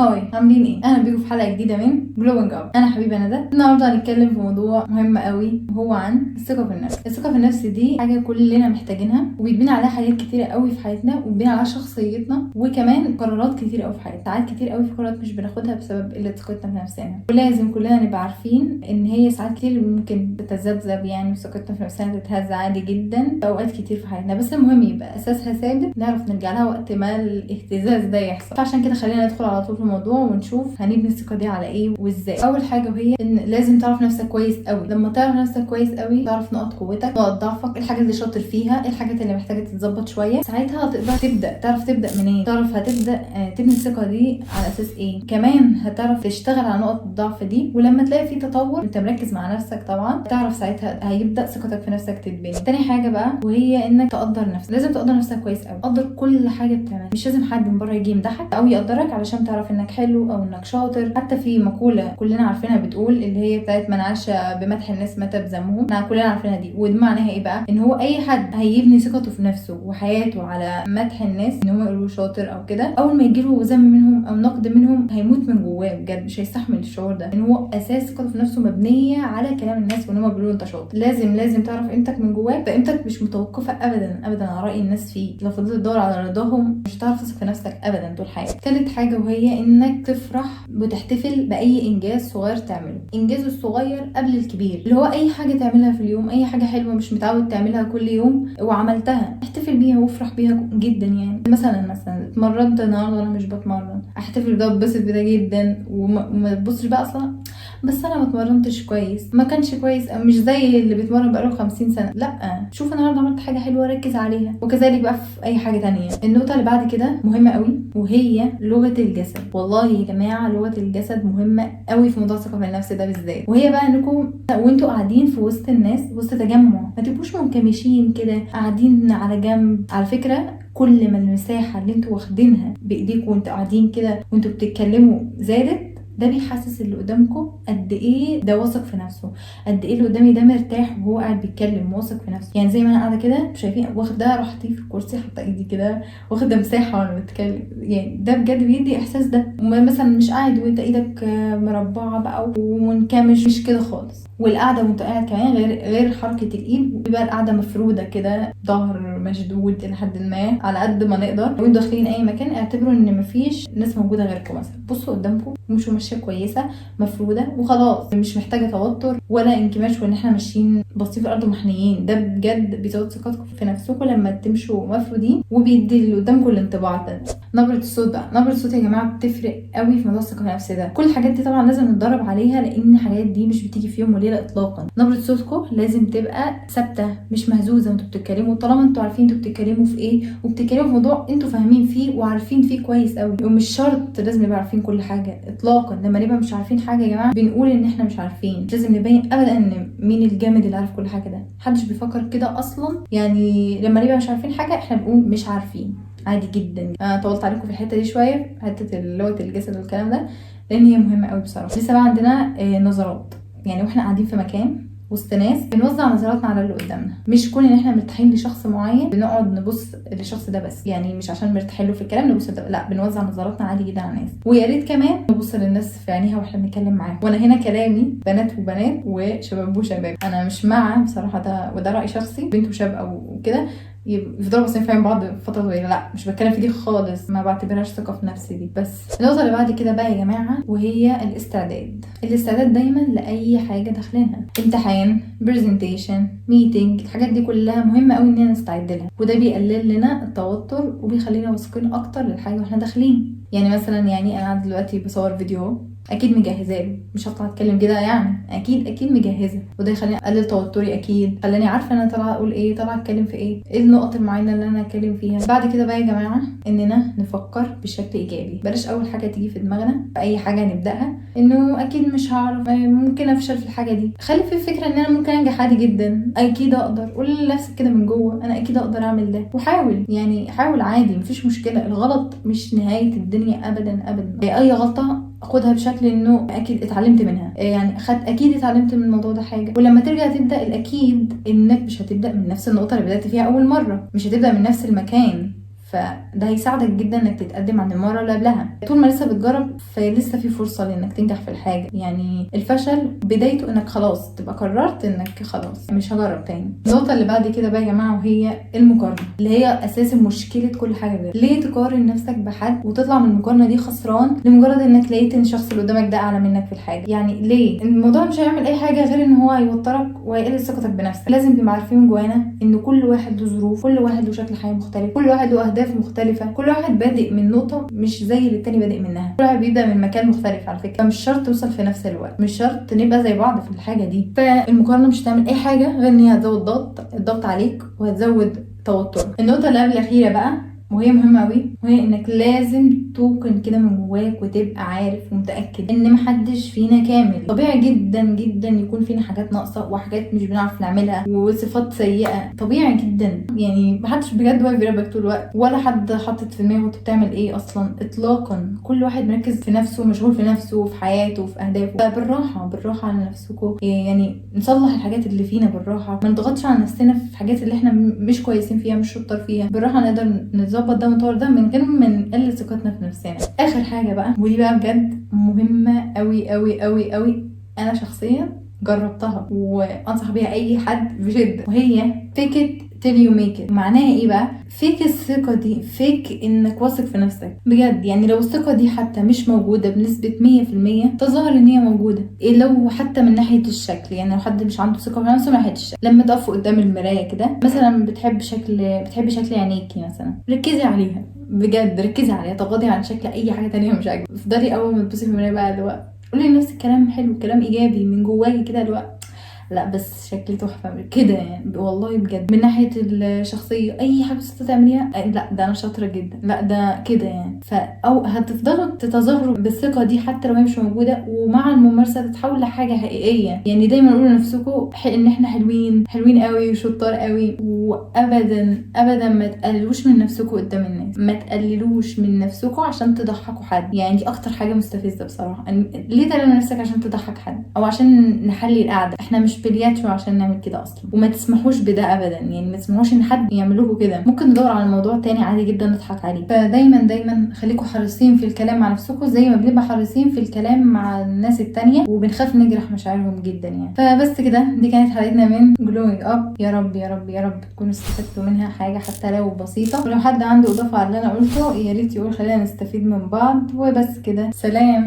هاي، عاملين ايه؟ اهلا بيكم في حلقه جديده من جلوينج اب. انا حبيبه ندى. النهارده هنتكلم في موضوع مهم قوي، وهو عن الثقه في النفس. الثقه في النفس دي حاجه كلنا محتاجينها، وبيتبني عليها حاجات كتيره قوي في حياتنا، وبيتبني عليها شخصيتنا، وكمان قرارات كتيره قوي في حياتنا. ساعات كتير قوي في قرارات مش بناخدها بسبب قله ثقتنا في نفسنا، ولازم كلنا نبقى عارفين ان هي ساعات كتير ممكن تتذبذب، يعني ثقتنا في نفسنا تتهز عادي جدا في اوقات كتير في حياتنا، بس المهم يبقى اساسها ثابت، نعرف نرجع لها وقت ما الاهتزاز ده يحصل. فعشان كده خلينا ندخل على طول في الموضوع ونشوف هنبني الثقه دي على ايه وازاي. اول حاجه وهي ان لازم تعرف نفسك كويس قوي. لما تعرف نفسك كويس قوي تعرف نقط قوتك، نقط ضعفك، الحاجات اللي شاطر فيها، الحاجات اللي محتاجه تتظبط شويه. ساعتها هتقدر تعرف تبدا منين، تعرف هتبدا تبني الثقه دي على اساس ايه. كمان هتعرف تشتغل على نقط الضعف دي، ولما تلاقي في تطور انت مركز مع نفسك طبعا تعرف ساعتها هيبدا ثقتك في نفسك تتبني. تاني حاجه بقى وهي انك تقدر نفسك. لازم تقدر نفسك كويس قوي، قدر كل حاجه بتعملها. مش لازم حد من بره يجي يمدحك او يقدرك علشان تعرف انك حلو او انك شاطر. حتى في مقوله كلنا عارفينها بتقول اللي هي بتاعت من عاش بمدح الناس مات بذمهم. كلنا عارفينها دي، ومعناها ايه بقى؟ ان هو اي حد هيبني ثقته في نفسه وحياته على مدح الناس، ان هم يقولوا شاطر او كده، اول ما يجيله ذم منهم او نقد منهم هيموت من جواه بجد، مش هيستحمل الشعور ده. ان هو اساس ثقته في نفسه مبنيه على كلام الناس وان هم بيقولوا انت شاطر. لازم تعرف قيمتك من جواك، فقيمتك مش متوقفه ابدا على راي الناس فيك. لو فضلت تدور على رضاهم مش هتعرف تثق في نفسك ابدا طول حياتك. ثالث حاجه وهي انك تفرح وتحتفل باي انجاز صغير تعمله. انجاز الصغير قبل الكبير، اللي هو اي حاجه تعملها في اليوم، اي حاجه حلوه مش متعود تعملها كل يوم وعملتها، احتفل بيها وافرح بيها جدا. يعني مثلا اتمرنت النهارده انا مش بتمرن، احتفل بده واتبسط بده جدا، وما تبصش بقى اصلا بس انا ما اتمرنتش كويس، ما كانش كويس، او مش زي اللي بيتمرن بقاله 50 سنه. لا، شوف النهارده عملت حاجه حلوه ركز عليها. وكذلك بقى في اي حاجه تانية. النقطه اللي بعد كده مهمه قوي وهي لغه الجسد. والله يا جماعه لغه الجسد مهمه قوي في موضوع الثقه في النفس ده بالذات. وهي بقى انكم وانتوا قاعدين في وسط الناس، وسط تجمع، ما تبقوش منكمشين كده قاعدين على جنب. على فكره كل ما المساحه اللي انتوا واخدينها بايديكم وانتوا قاعدين كده وانتوا بتتكلموا زادت، ده بيحسس اللي قدامكم قد ايه ده واثق في نفسه، قد ايه اللي قدامي ده مرتاح وهو قاعد بيتكلم واثق في نفسه. يعني زي ما انا قاعده كده شايفين واخده راحتي في الكرسي، حاطه ايدي كده واخده مساحه وانا بتكلم، يعني ده بجد بيدي احساس ده. مثلا مش قاعد وانت ايدك مربعه بقى ومنكمش، مش كده خالص. والقعده وانت قاعد كمان غير حركه الايد، بيبقى القعده مفروده كده، ظهر مشدود لحد ما على قد ما نقدر. وانتوا داخلين اي مكان اعتبروا ان مفيش ناس موجوده غيركم. مثلا بصوا قدامكم ومشوا ماشيه كويسه مفروده وخلاص، مش محتاجه توتر ولا انكماش وان احنا ماشيين باصين في الارض ومحنيين. ده بجد بيزود ثقتكم في نفسكم لما تمشوا مفرودين، وبيدي اللي قدامكم الانطباع ده. نبره الصوت بقى، نبره الصوت يا جماعه بتفرق قوي في موضوع الثقه في النفس ده. كل الحاجات دي طبعا لازم نتدرب عليها، لان الحاجات دي مش بتيجي في يوم وليله اطلاقا. نبره صوتكم لازم تبقى ثابته مش مهزوزه وانتوا بتتكلموا، طالما انتوا عارفين انتوا بتتكلموا في ايه، وبتتكلموا في موضوع انتوا فاهمين فيه وعارفين فيه كويس قوي. ومش شرط لازم نبقى عارفين كل حاجه اطلاقا. لما نبقى مش عارفين حاجه يا جماعه بنقول ان احنا مش عارفين، مش لازم نبين ابدا ان مين الجامد اللي عارف كل حاجه. ده محدش بيفكر كده اصلا. يعني لما نبقى مش عارفين حاجه احنا بنقول مش عارفين عادي جدا. طولت عليكم في الحته دي شويه، حته لغه الجسد والكلام ده، لان هي مهمه قوي بصراحه. لسه بقى عندنا نظرات. يعني واحنا قاعدين في مكان وسط ناس بنوزع نظراتنا على اللي قدامنا. مش كون ان احنا مرتاحين لشخص معين بنقعد نبص للشخص ده بس، يعني مش عشان مرتاحين له في الكلام نبص ده، لا، بنوزع نظراتنا عادي جدا على الناس. ويا ريت كمان نبص للناس في عينيها واحنا بنتكلم معاهم. وانا هنا كلامي بنات وبنات وشباب وشباب، انا مش مع بصراحه ده، وده راي شخصي، بنت وشاب او كده يفضلوا باصين في عين بعض فتره طويله، لا مش بتكلم في دي خالص، ما بعتبرهاش ثقه في نفسي دي. بس النقطه اللي بعد كده بقى يا جماعه وهي الاستعداد دايما لاي حاجه داخلينها. امتحان، برزنتيشن، ميتنج، الحاجات دي كلها مهمه قوي اننا نستعد لها، وده بيقلل لنا التوتر وبيخلينا واثقين اكتر للحاجه واحنا داخلين. يعني مثلا انا دلوقتي بصور فيديو اكيد مجهزه له، مش هطلع اتكلم كده، يعني اكيد مجهزه، وده يخليني اقلل توتري، اكيد خلاني عارفه انا طالعه اقول ايه، طالعه اتكلم في ايه النقط المعينه اللي انا اتكلم فيها. بعد كده بقى يا جماعه اننا نفكر بشكل ايجابي. بلاش اول حاجه تيجي في دماغنا في اي حاجه نبداها انه اكيد مش هعرف، ممكن افشل في الحاجه دي. خلي في فكره ان انا ممكن انجح عادي جدا، اكيد اقدر. قول لنفسك كده من جوه انا اكيد اقدر اعمل ده، وحاول. يعني حاول عادي، مفيش مشكله. الغلط مش نهايه الدنيا ابدا. اي غلطه اخدها بشكل انه اكيد اتعلمت منها، يعني اكيد اتعلمت من الموضوع ده حاجه. ولما ترجع تبدا الاكيد انك مش هتبدا من نفس النقطه اللي بدات فيها اول مره، مش هتبدا من نفس المكان فده هيساعدك جدا انك تتقدم عن المره اللي قبلها. طول ما لسه بتجرب فلسه في فرصه لانك تنجح في الحاجه. يعني الفشل بدايته انك خلاص تبقى قررت انك خلاص مش هجرب تاني. النقطه اللي بعد كده بقى يا جماعه وهي المقارنه، اللي هي اساس مشكله كل حاجه بقى. ليه تقارن نفسك بحد وتطلع من المقارنه دي خسران لمجرد انك لقيت ان الشخص اللي قدامك ده اعلى منك في الحاجه؟ يعني ليه؟ الموضوع مش هيعمل اي حاجه غير ان هو هيوترك وهيقلل ثقتك بنفسك. لازم نبقى عارفين من جوانا ان كل واحد له ظروف، كل واحد له شكل حياه مختلف، كل واحد له اهداف مختلفه، كل واحد بادئ من نقطه مش زي اللي التاني بادئ منها، كل واحد بيبدا من مكان مختلف على فكره. فمش شرط توصل في نفس الوقت، مش شرط نبقى زي بعض في الحاجه دي. فالمقارنه مش هتعمل اي حاجه غير ان هي هتزود الضغط عليك وهتزود توتر. النقطه اللي قبل الاخيره بقى وهي مهمة قوي، وهي انك لازم توقن كده من جواك وتبقى عارف ومتأكد ان محدش فينا كامل. طبيعي جدا جدا يكون فينا حاجات ناقصة وحاجات مش بنعرف نعملها وصفات سيئة، طبيعي جدا. يعني محدش بجد واقف بيراقبك طول الوقت، ولا حد حاطط في دماغه انت بتعمل ايه اصلا اطلاقا. كل واحد مركز في نفسه، مشغول في نفسه وفي حياته وفي اهدافه. فبالراحة على نفسكم، يعني نصلح الحاجات اللي فينا بالراحة، ما نضغطش على نفسنا في حاجات اللي احنا مش كويسين فيها، مش شطار فيها. بالراحة نقدر نظبط ده ونطور ده من غير ما نقلل ثقتنا في نفسنا. اخر حاجه بقى ودي بقى بجد مهمه قوي قوي قوي قوي، انا شخصيا جربتها وانصح بيها اي حد بجد، وهي فكره till you make it. معناها ايه بقى؟ فيك الثقة دي، فيك انك واثق في نفسك بجد. يعني لو الثقة دي حتى مش موجودة بنسبة 100%، تظهر ان هي موجودة. إيه لو حتى من ناحية الشكل؟ يعني لو حد مش عنده ثقة في نفسه من ناحية الشكل، لما تقف قدام المراية كده مثلا بتحب شكل عينيكي مثلا، ركزي عليها بجد، ركزي عليها، تغاضي عن شكل اي حاجة تانية مش عاجبك. افضلي اول ما تبصي في المراية بقى اللي هو قولي لنفسك كلام حلو، كلام ايجابي من جواكي كده اللي هو لا بس شكلي تحفه كده. يعني والله بجد من ناحيه الشخصيه اي حاجه تعمليها لا ده انا شاطره جدا، لا ده كده يعني. او هتفضلوا تتظاهروا بالثقه دي حتى لو هي مش موجوده، ومع الممارسه تتحول لحاجه حقيقيه. يعني دايما قولوا لنفسكم ان احنا حلوين قوي وشطار قوي، وابدا ابدا ما تقللوش من نفسكم قدام الناس، ما تقللوش من نفسكم عشان تضحكوا حد. يعني دي اكتر حاجه مستفزه بصراحه. ليه تقلل نفسك عشان تضحك حد او عشان نحلي القعده؟ احنا مش بلياتشو عشان نعمل كده اصلا، وما تسمحوش بده ابدا. يعني ما تسمحوش ان حد يعملوه كده. ممكن ندور على موضوع تاني عادي جدا نضحك عليه. فدايما خليكم حريصين في الكلام مع نفسكم زي ما بنبقى حريصين في الكلام مع الناس التانية، وبنخاف نجرح مشاعرهم جدا يعني. فبس كده، دي كانت حلقتنا من جلوينج اب. يا رب يا رب يا رب تكونوا استفدتوا منها حاجه حتى لو بسيطه، ولو حد عنده اضافه على اللي انا قلته يا ريت يقول، خلينا نستفيد من بعض. وبس كده، سلام.